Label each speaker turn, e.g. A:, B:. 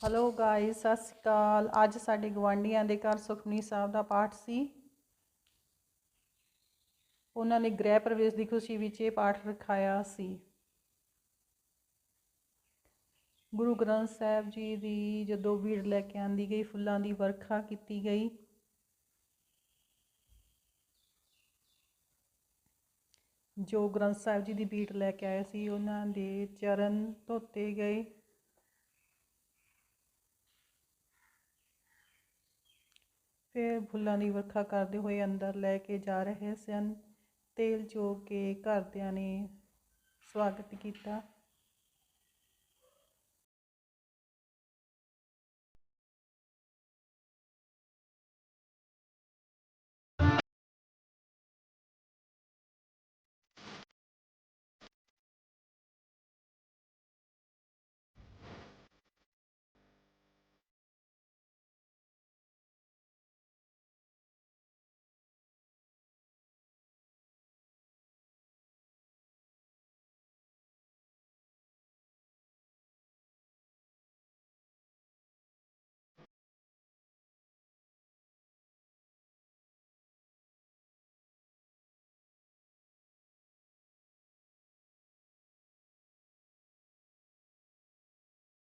A: Hello guys, ਸਤਿ ਸ਼੍ਰੀ ਅਕਾਲ। ਅੱਜ ਸਾਡੇ ਗਵਾਂਢੀਆਂ ਦੇ ਘਰ ਸੁਖਮਨੀ ਸਾਹਿਬ ਦਾ ਪਾਠ ਸੀ। ਉਹਨਾਂ ਨੇ ਗ੍ਰਹਿ ਪ੍ਰਵੇਸ਼ ਦੀ ਖੁਸ਼ੀ ਵਿੱਚ ਇਹ ਪਾਠ ਰਖਾਇਆ ਸੀ। ਗੁਰੂ ਗ੍ਰੰਥ ਸਾਹਿਬ ਜੀ ਦੀ ਜਦੋਂ ਭੀੜ ਲੈ ਕੇ ਆਂਦੀ ਗਈ, ਫੁੱਲਾਂ ਦੀ ਵਰਖਾ ਕੀਤੀ ਗਈ। ਜੋ ਗ੍ਰੰਥ ਸਾਹਿਬ ਜੀ ਦੀ ਭੀੜ ਲੈ ਕੇ ਆਏ ਸੀ, ਉਹਨਾਂ ਦੇ ਚਰਨ ਧੋਤੇ ਗਏ। ਫਿਰ ਫੁੱਲਾਂ ਦੀ ਵਰਖਾ ਕਰਦੇ ਹੋਏ ਅੰਦਰ ਲੈ ਕੇ ਜਾ ਰਹੇ ਸਨ। ਤੇਲ ਚੋ ਕੇ ਘਰਦਿਆਂ ਨੇ ਸਵਾਗਤ ਕੀਤਾ।